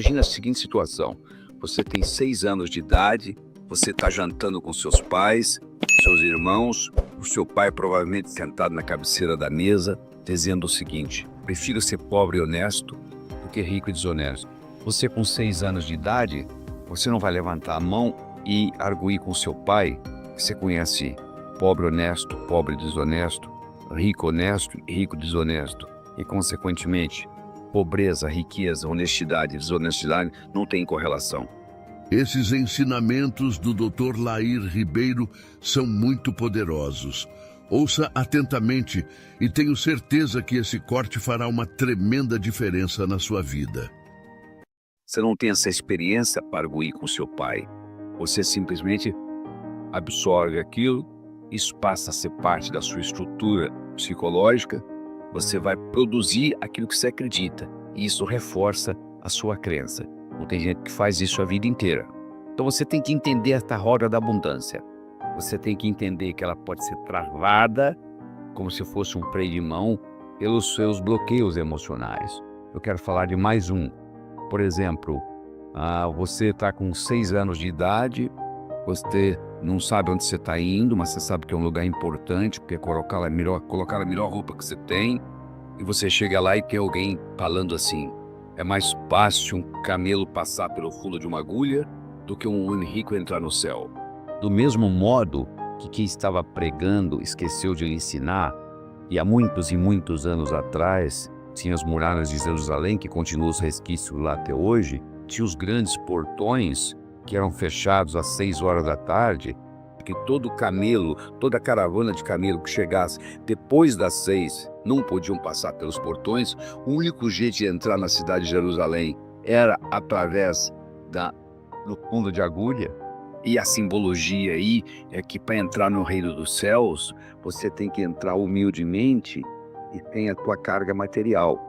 imagina a seguinte situação. Você tem 6 anos de idade, você está jantando com seus pais, seus irmãos, o seu pai provavelmente sentado na cabeceira da mesa, dizendo o seguinte: prefiro ser pobre e honesto do que rico e desonesto. Você com 6 anos de idade, você não vai levantar a mão e arguir com seu pai que você conhece pobre honesto, pobre desonesto, rico honesto e rico desonesto. E, consequentemente, pobreza, riqueza, honestidade e desonestidade não têm correlação. Esses ensinamentos do Dr. Lair Ribeiro são muito poderosos. Ouça atentamente e tenho certeza que esse corte fará uma tremenda diferença na sua vida. Você não tem essa experiência para arguir com seu pai. Você simplesmente absorve aquilo, isso passa a ser parte da sua estrutura psicológica, você vai produzir aquilo que você acredita e isso reforça a sua crença. Não tem gente que faz isso a vida inteira. Então você tem que entender esta roda da abundância. Você tem que entender que ela pode ser travada como se fosse um freio de mão pelos seus bloqueios emocionais. Eu quero falar de mais um. Por exemplo, você está com 6 anos de idade, você não sabe onde você está indo, mas você sabe que é um lugar importante, porque é colocar a melhor roupa que você tem, e você chega lá e tem alguém falando assim: é mais fácil um camelo passar pelo fundo de uma agulha do que um homem rico entrar no céu. Do mesmo modo que quem estava pregando esqueceu de lhe ensinar, e há muitos e muitos anos atrás, tinha as muralhas de Jerusalém, que continuam os resquícios lá até hoje, tinha os grandes portões que eram fechados às 6 horas da tarde, porque todo camelo, toda caravana de camelo que chegasse depois das 6 não podiam passar pelos portões. O único jeito de entrar na cidade de Jerusalém era através do fundo de agulha. E a simbologia aí é que para entrar no reino dos céus, você tem que entrar humildemente e tem a tua carga material.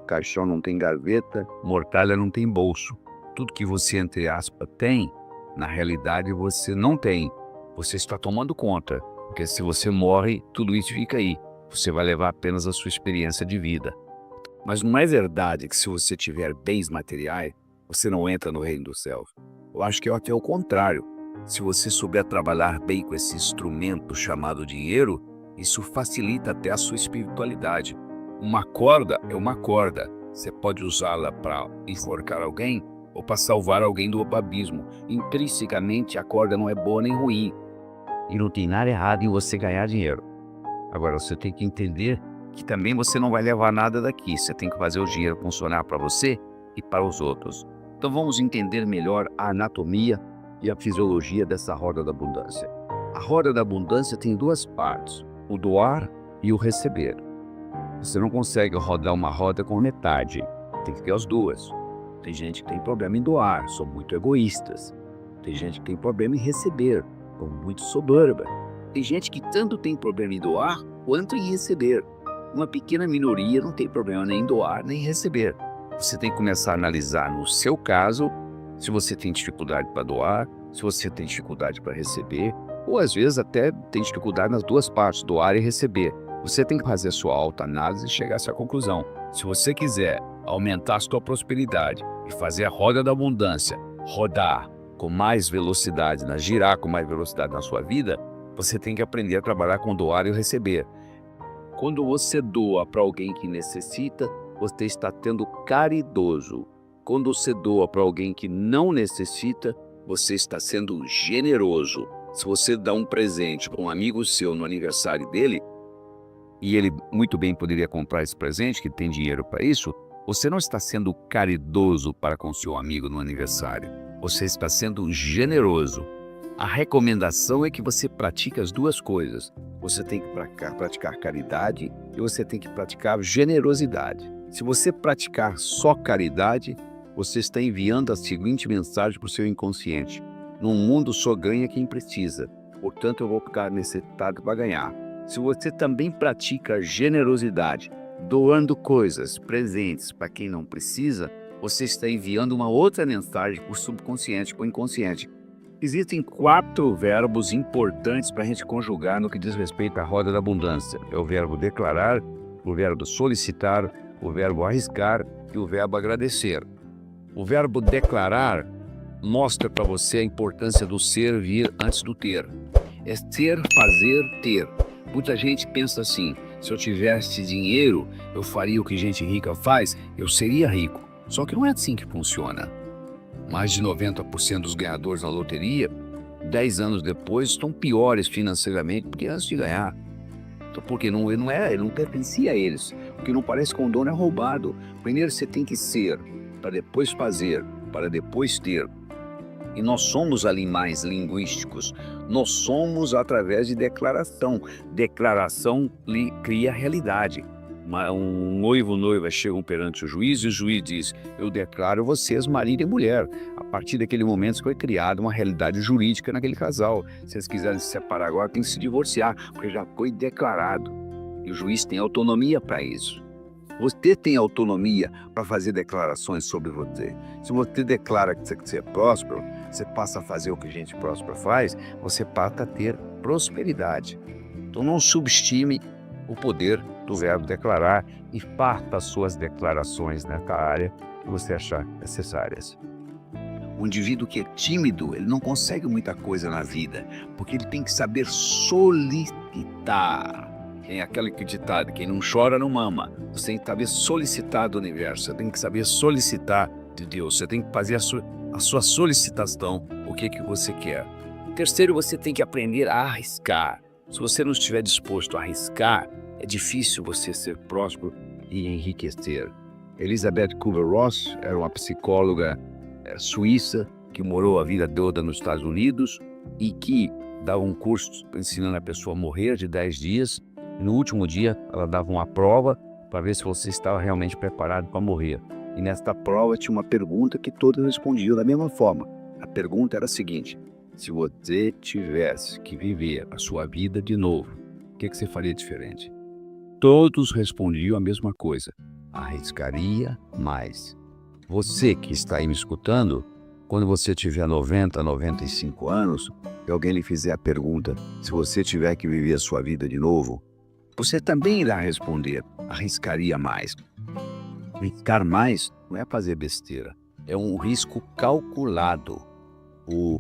Caixão não tem gaveta, mortalha não tem bolso. Tudo que você, entre aspas, tem, na realidade você não tem. Você está tomando conta, porque se você morre, tudo isso fica aí. Você vai levar apenas a sua experiência de vida. Mas não é verdade que se você tiver bens materiais, você não entra no reino dos céus. Eu acho que é até o contrário. Se você souber trabalhar bem com esse instrumento chamado dinheiro, isso facilita até a sua espiritualidade. Uma corda é uma corda. Você pode usá-la para enforcar alguém ou para salvar alguém do abismo. Intrinsecamente, a corda não é boa nem ruim. E não tem nada errado em você ganhar dinheiro. Agora, você tem que entender que também você não vai levar nada daqui. Você tem que fazer o dinheiro funcionar para você e para os outros. Então vamos entender melhor a anatomia e a fisiologia dessa roda da abundância. A roda da abundância tem 2 partes: o doar e o receber. Você não consegue rodar uma roda com metade, tem que ter as duas. Tem gente que tem problema em doar, são muito egoístas. Tem gente que tem problema em receber, são muito soberba. Tem gente que tanto tem problema em doar quanto em receber. Uma pequena minoria não tem problema nem em doar nem em receber. Você tem que começar a analisar no seu caso, se você tem dificuldade para doar, se você tem dificuldade para receber, ou às vezes até tem dificuldade nas 2 partes, doar e receber. Você tem que fazer a sua autoanálise e chegar a essa conclusão. Se você quiser aumentar a sua prosperidade e fazer a roda da abundância rodar com mais velocidade, girar com mais velocidade na sua vida, você tem que aprender a trabalhar com doar e receber. Quando você doa para alguém que necessita, você está tendo caridoso. Quando você doa para alguém que não necessita, você está sendo generoso. Se você dá um presente para um amigo seu no aniversário dele, e ele muito bem poderia comprar esse presente, que tem dinheiro para isso, você não está sendo caridoso para com seu amigo no aniversário. Você está sendo generoso. A recomendação é que você pratique as 2 coisas. Você tem que praticar caridade e você tem que praticar generosidade. Se você praticar só caridade, você está enviando a seguinte mensagem para o seu inconsciente: no mundo só ganha quem precisa, portanto eu vou ficar necessitado para ganhar. Se você também pratica generosidade, doando coisas, presentes para quem não precisa, você está enviando uma outra mensagem para o subconsciente, para o inconsciente. Existem 4 verbos importantes para a gente conjugar no que diz respeito à roda da abundância. É o verbo declarar, o verbo solicitar, o verbo arriscar e o verbo agradecer. O verbo declarar mostra para você a importância do ser vir antes do ter. É ser, fazer, ter. Muita gente pensa assim, se eu tivesse dinheiro, eu faria o que gente rica faz, eu seria rico. Só que não é assim que funciona. Mais de 90% dos ganhadores na loteria, 10 anos depois, estão piores financeiramente do que antes de ganhar. Então, porque ele não pertencia a eles. O que não parece com o dono é roubado. Primeiro você tem que ser, para depois fazer, para depois ter. E nós somos animais linguísticos. Nós somos através de declaração. Declaração cria realidade. Um noivo e noiva chegam perante o juiz e o juiz diz: eu declaro vocês marido e mulher. A partir daquele momento foi criada uma realidade jurídica naquele casal. Se eles quiserem se separar agora, tem que se divorciar, porque já foi declarado. E o juiz tem autonomia para isso. Você tem autonomia para fazer declarações sobre você. Se você declara que você é próspero, você passa a fazer o que gente próspera faz, você passa a ter prosperidade. Então não subestime o poder do verbo declarar e parta as suas declarações nessa área que você achar necessárias. O indivíduo que é tímido, ele não consegue muita coisa na vida, porque ele tem que saber solicitar. Tem aquele ditado, quem não chora não mama. Você tem que saber solicitar do universo, você tem que saber solicitar de Deus, você tem que fazer a sua solicitação, o que você quer. Terceiro, você tem que aprender a arriscar. Se você não estiver disposto a arriscar, é difícil você ser próspero e enriquecer. Elizabeth Kubler-Ross era uma psicóloga suíça que morou a vida toda nos Estados Unidos e que dava um curso ensinando a pessoa a morrer de 10 dias. E no último dia, ela dava uma prova para ver se você estava realmente preparado para morrer. E nesta prova tinha uma pergunta que todos respondiam da mesma forma. A pergunta era a seguinte: se você tivesse que viver a sua vida de novo, o que você faria diferente? Todos respondiam a mesma coisa: arriscaria mais. Você que está aí me escutando, quando você tiver 90, 95 anos, e alguém lhe fizer a pergunta, se você tiver que viver a sua vida de novo, você também irá responder: arriscaria mais. Arriscar mais não é fazer besteira, é um risco calculado. O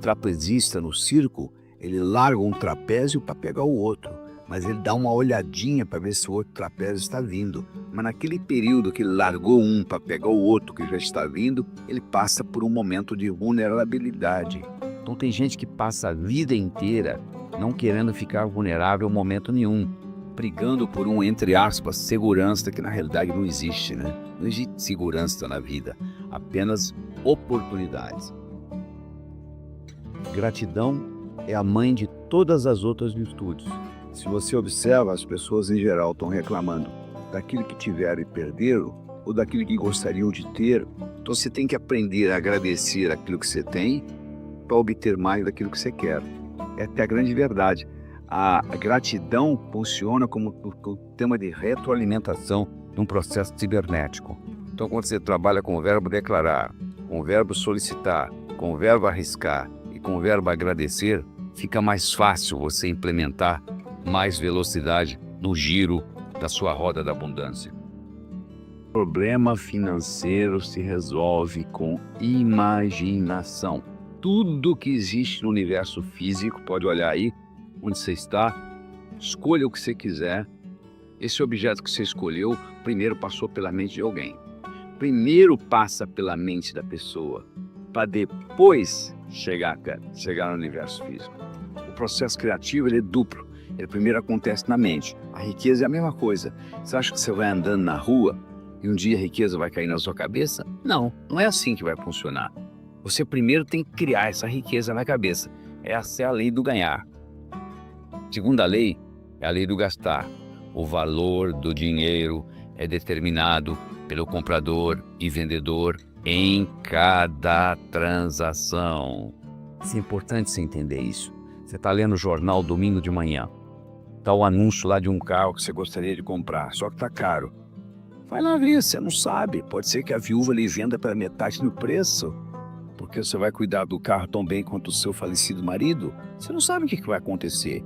trapezista no circo, ele larga um trapézio para pegar o outro, mas ele dá uma olhadinha para ver se o outro trapézio está vindo. Mas naquele período que ele largou um para pegar o outro que já está vindo, ele passa por um momento de vulnerabilidade. Então tem gente que passa a vida inteira não querendo ficar vulnerável em momento nenhum, brigando por um, entre aspas, segurança que na realidade não existe, né? Não existe segurança na vida, apenas oportunidades. Gratidão é a mãe de todas as outras virtudes. Se você observa, as pessoas em geral estão reclamando daquilo que tiveram e perderam, ou daquilo que gostariam de ter. Então você tem que aprender a agradecer aquilo que você tem para obter mais daquilo que você quer. Essa é a grande verdade. A gratidão funciona como um tema de retroalimentação num processo cibernético. Então quando você trabalha com o verbo declarar, com o verbo solicitar, com o verbo arriscar e com o verbo agradecer, fica mais fácil você implementar mais velocidade no giro da sua roda da abundância. O problema financeiro se resolve com imaginação. Tudo que existe no universo físico, pode olhar aí onde você está, escolha o que você quiser. Esse objeto que você escolheu, primeiro passou pela mente de alguém. Primeiro passa pela mente da pessoa, para depois chegar no universo físico. O processo criativo ele é duplo. Ele primeiro acontece na mente. A riqueza é a mesma coisa. Você acha que você vai andando na rua e um dia a riqueza vai cair na sua cabeça? Não, não é assim que vai funcionar. Você primeiro tem que criar essa riqueza na cabeça. Essa é a lei do ganhar. Segunda lei é a lei do gastar. O valor do dinheiro é determinado pelo comprador e vendedor em cada transação. É importante você entender isso. Você está lendo o jornal domingo de manhã. Está o anúncio lá de um carro que você gostaria de comprar, só que está caro. Vai lá ver, você não sabe. Pode ser que a viúva lhe venda pela metade do preço, porque você vai cuidar do carro tão bem quanto o seu falecido marido. Você não sabe o que vai acontecer.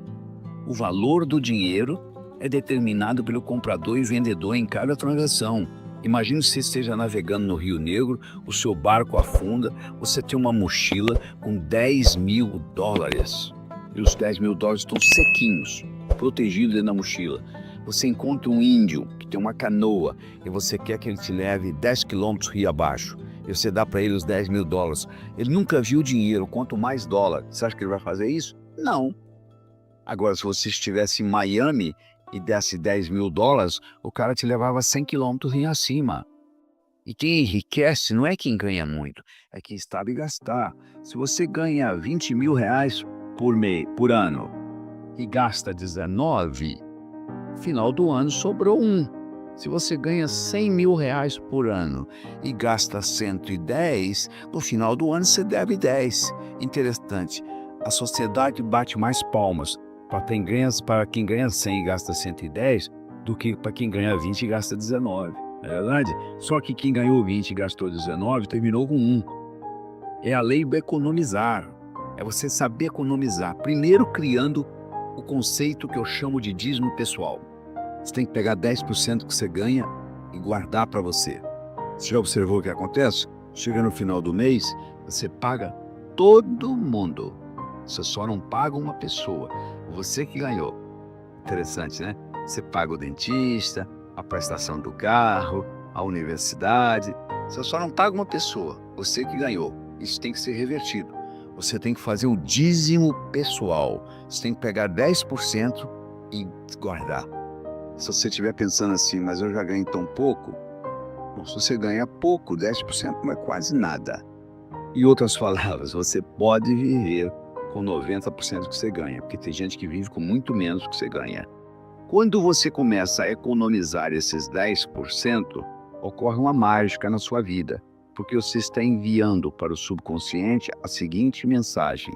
O valor do dinheiro é determinado pelo comprador e vendedor em cada transação. Imagine se você esteja navegando no Rio Negro, o seu barco afunda, você tem uma mochila com $10.000. E os $10.000 estão sequinhos, protegidos dentro da mochila. Você encontra um índio que tem uma canoa e você quer que ele te leve 10 quilômetros rio abaixo. E você dá para ele os $10.000. Ele nunca viu dinheiro, quanto mais dólar. Você acha que ele vai fazer isso? Não. Agora, se você estivesse em Miami e desse $10.000, o cara te levava 100 quilômetros rio acima. E quem enriquece não é quem ganha muito, é quem sabe gastar. Se você ganha R$20.000 por ano e gasta 19, final do ano sobrou 1. Se você ganha R$100.000 por ano e gasta 110, no final do ano você deve 10. Interessante, a sociedade bate mais palmas para quem ganha 100 e gasta 110 do que para quem ganha 20 e gasta 19. Não é verdade? Só que quem ganhou 20 e gastou 19 terminou com 1. É a lei do economizar. É você saber economizar. Primeiro criando o conceito que eu chamo de dízimo pessoal. Você tem que pegar 10% que você ganha e guardar para você. Você já observou o que acontece? Chega no final do mês, você paga todo mundo. Você só não paga uma pessoa. Você que ganhou. Interessante, né? Você paga o dentista, a prestação do carro, a universidade. Você só não paga uma pessoa. Você que ganhou. Isso tem que ser revertido. Você tem que fazer o dízimo pessoal. Você tem que pegar 10% e guardar. Se você estiver pensando assim, mas eu já ganhei tão pouco, bom, se você ganha pouco, 10% não é quase nada. Em outras palavras, você pode viver com 90% do que você ganha, porque tem gente que vive com muito menos do que você ganha. Quando você começa a economizar esses 10%, ocorre uma mágica na sua vida, porque você está enviando para o subconsciente a seguinte mensagem: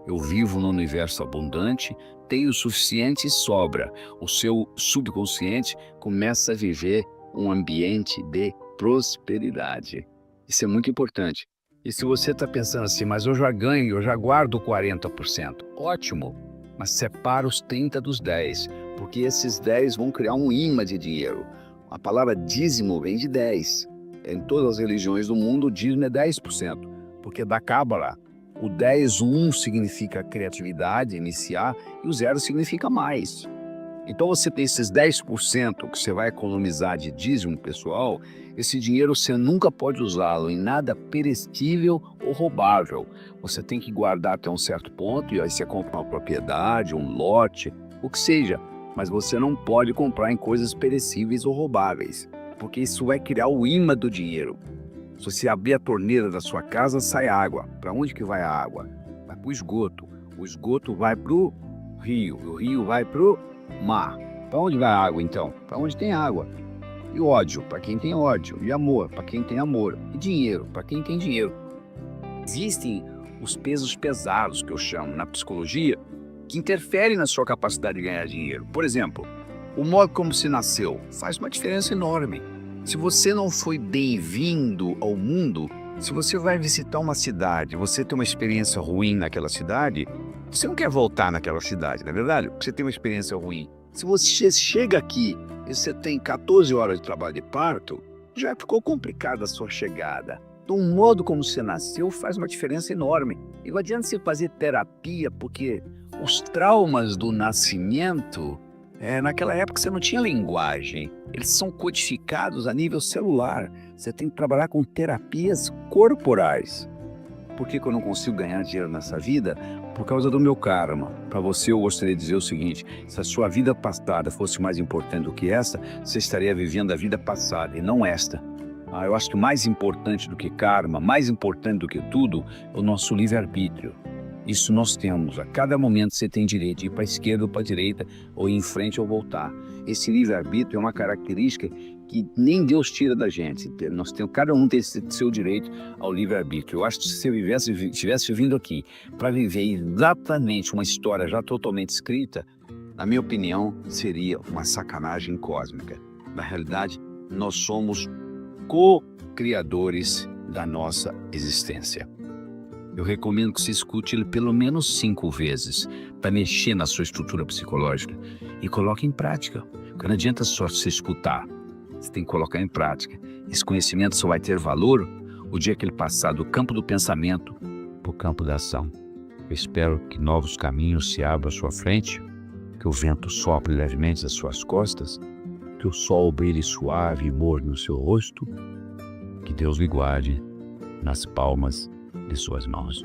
eu vivo num universo abundante, tenho o suficiente e sobra. O seu subconsciente começa a viver um ambiente de prosperidade. Isso é muito importante. E se você está pensando assim, mas eu já ganho, eu já guardo 40%. Ótimo, mas separa os 30 dos 10, porque esses 10 vão criar um imã de dinheiro. A palavra dízimo vem de 10. Em todas as religiões do mundo, o dízimo é 10%, porque da Cábala, o 10, o 1 significa criatividade, iniciar, e o 0 significa mais. Então você tem esses 10% que você vai economizar de dízimo pessoal, esse dinheiro você nunca pode usá-lo em nada perecível ou roubável. Você tem que guardar até um certo ponto, e aí você compra uma propriedade, um lote, o que seja, mas você não pode comprar em coisas perecíveis ou roubáveis, porque isso vai criar o imã do dinheiro. Se você abrir a torneira da sua casa, sai água. Para onde que vai a água? Vai para o esgoto. O esgoto vai para o rio vai para o mar. Para onde vai a água, então? Para onde tem água. E ódio, para quem tem ódio. E amor, para quem tem amor. E dinheiro, para quem tem dinheiro. Existem os pesos pesados, que eu chamo, na psicologia, que interferem na sua capacidade de ganhar dinheiro. Por exemplo, o modo como você nasceu faz uma diferença enorme. Se você não foi bem-vindo ao mundo, se você vai visitar uma cidade, você tem uma experiência ruim naquela cidade, você não quer voltar naquela cidade, não é verdade? Porque você tem uma experiência ruim. Se você chega aqui e você tem 14 horas de trabalho de parto, já ficou complicada a sua chegada. Então, o modo como você nasceu faz uma diferença enorme. E não adianta você fazer terapia, porque os traumas do nascimento, naquela época você não tinha linguagem. Eles são codificados a nível celular. Você tem que trabalhar com terapias corporais. Por que eu não consigo ganhar dinheiro nessa vida? Por causa do meu karma. Para você, eu gostaria de dizer o seguinte: se a sua vida passada fosse mais importante do que essa, você estaria vivendo a vida passada e não esta. Eu acho que mais importante do que karma, mais importante do que tudo, é o nosso livre-arbítrio. Isso nós temos. A cada momento você tem direito de ir para a esquerda ou para a direita, ou ir em frente ou voltar. Esse livre-arbítrio é uma característica que nem Deus tira da gente. Cada um tem seu direito ao livre-arbítrio. Eu acho que se você estivesse vindo aqui para viver exatamente uma história já totalmente escrita, na minha opinião, seria uma sacanagem cósmica. Na realidade, nós somos co-criadores da nossa existência. Eu recomendo que você escute ele pelo menos 5 vezes para mexer na sua estrutura psicológica e coloque em prática. Porque não adianta só se escutar. Você tem que colocar em prática. Esse conhecimento só vai ter valor o dia que ele passar do campo do pensamento para o campo da ação. Eu espero que novos caminhos se abram à sua frente, que o vento sopre levemente às suas costas, que o sol brilhe suave e morno no seu rosto, que Deus lhe guarde nas palmas de suas mãos.